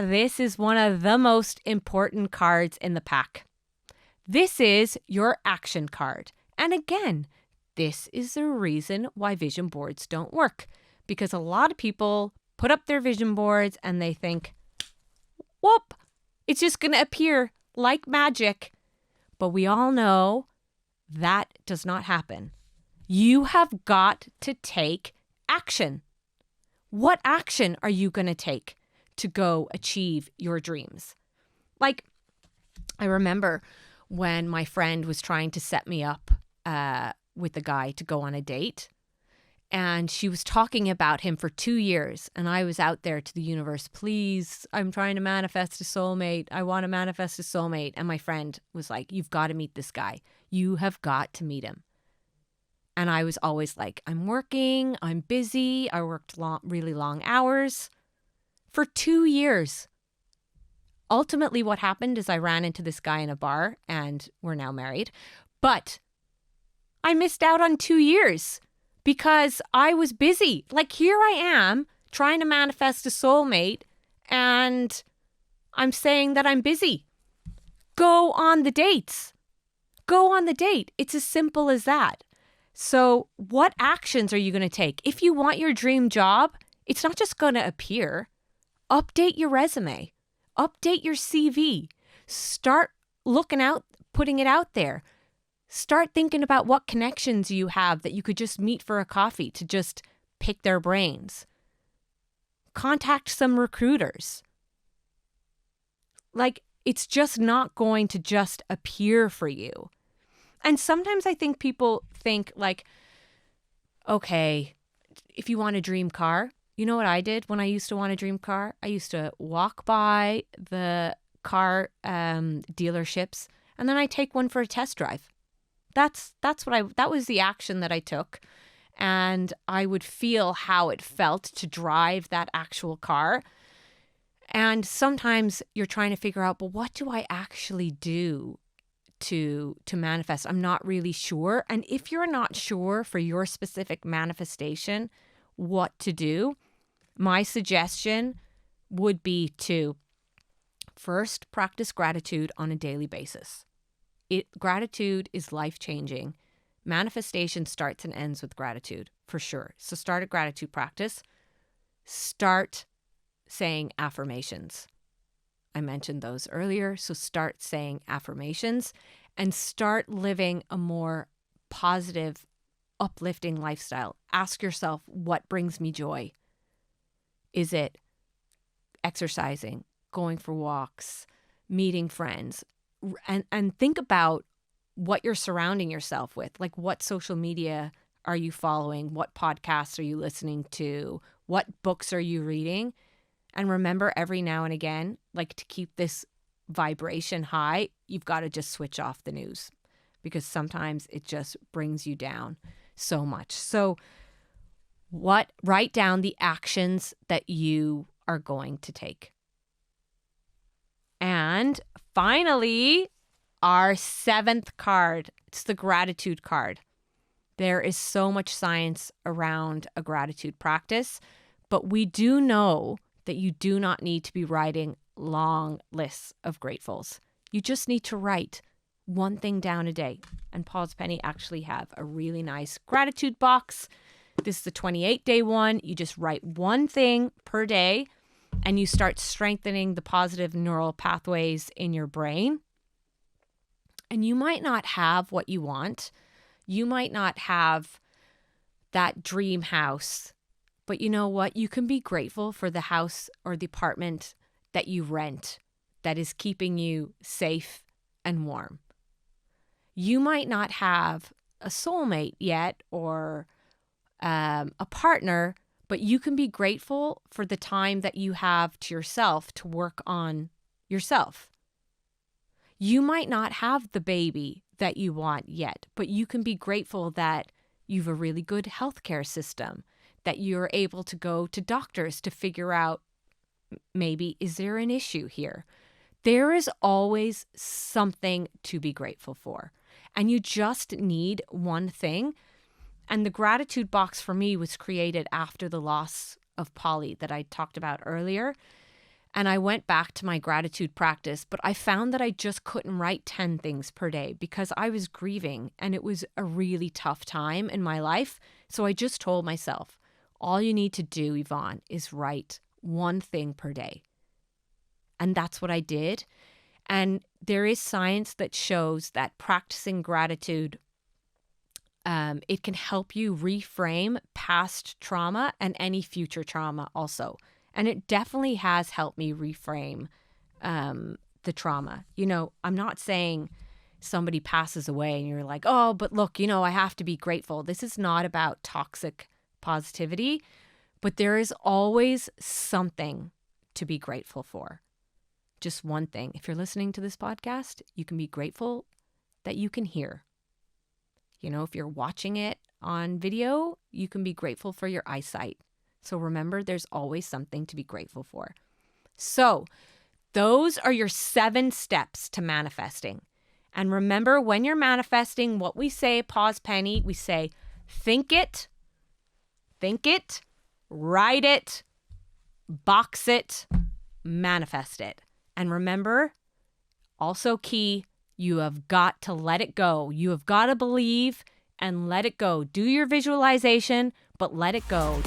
this is one of the most important cards in the pack. This is your action card. And again, this is the reason why vision boards don't work. Because a lot of people put up their vision boards and they think, whoop, it's just going to appear like magic. But we all know that does not happen. You have got to take action. What action are you going to take to go achieve your dreams? Like, I remember when my friend was trying to set me up with a guy to go on a date. And she was talking about him for 2 years. And I was out there to the universe, please, I'm trying to manifest a soulmate. I want to manifest a soulmate. And my friend was like, you've got to meet this guy. You have got to meet him. And I was always like, I'm working, I'm busy. I worked really long hours for 2 years. Ultimately, what happened is I ran into this guy in a bar and we're now married. But I missed out on 2 years. Because I was busy. Like, here I am trying to manifest a soulmate and I'm saying that I'm busy. Go on the dates. Go on the date. It's as simple as that. So what actions are you going to take? If you want your dream job, it's not just going to appear. Update your resume. Update your CV. Start looking out, putting it out there. Start thinking about what connections you have that you could just meet for a coffee to just pick their brains. Contact some recruiters. Like, it's just not going to just appear for you. And sometimes I think people think like, okay, if you want a dream car, you know what I did when I used to want a dream car? I used to walk by the car dealerships and then I take one for a test drive. That was the action that I took. And I would feel how it felt to drive that actual car. And sometimes you're trying to figure out, but what do I actually do to manifest? I'm not really sure. And if you're not sure for your specific manifestation, what to do, my suggestion would be to first practice gratitude on a daily basis. Gratitude is life-changing. Manifestation starts and ends with gratitude, for sure. So start a gratitude practice. Start saying affirmations. I mentioned those earlier. So start saying affirmations and start living a more positive, uplifting lifestyle. Ask yourself, what brings me joy? Is it exercising, going for walks, meeting friends? And think about what you're surrounding yourself with. Like, what social media are you following? What podcasts are you listening to? What books are you reading? And remember, every now and again, like, to keep this vibration high, you've got to just switch off the news because sometimes it just brings you down so much. So write down the actions that you are going to take. And finally, our 7th card. It's the gratitude card. There is so much science around a gratitude practice, but we do know that you do not need to be writing long lists of gratefuls. You just need to write one thing down a day. And Paul's Penny actually have a really nice gratitude box. This is the 28-day one. You just write one thing per day and you start strengthening the positive neural pathways in your brain. And you might not have what you want. You might not have that dream house. But you know what? You can be grateful for the house or the apartment that you rent that is keeping you safe and warm. You might not have a soulmate yet or a partner, but you can be grateful for the time that you have to yourself to work on yourself. You might not have the baby that you want yet, but you can be grateful that you have a really good healthcare system, that you're able to go to doctors to figure out maybe, is there an issue here? There is always something to be grateful for. And you just need one thing. And the gratitude box for me was created after the loss of Polly that I talked about earlier. And I went back to my gratitude practice, but I found that I just couldn't write 10 things per day because I was grieving and it was a really tough time in my life. So I just told myself, all you need to do, Yvonne, is write one thing per day. And that's what I did. And there is science that shows that practicing gratitude, it can help you reframe past trauma and any future trauma also. And it definitely has helped me reframe the trauma. I'm not saying somebody passes away and you're like, oh, but look, I have to be grateful. This is not about toxic positivity, but there is always something to be grateful for. Just one thing. If you're listening to this podcast, you can be grateful that you can hear. If you're watching it on video, you can be grateful for your eyesight. So remember, there's always something to be grateful for. So those are your 7 steps to manifesting. And remember, when you're manifesting, what we say, pause Penny, we say, think it, write it, box it, manifest it. And remember, also key, you have got to let it go. You have got to believe and let it go. Do your visualization, but let it go.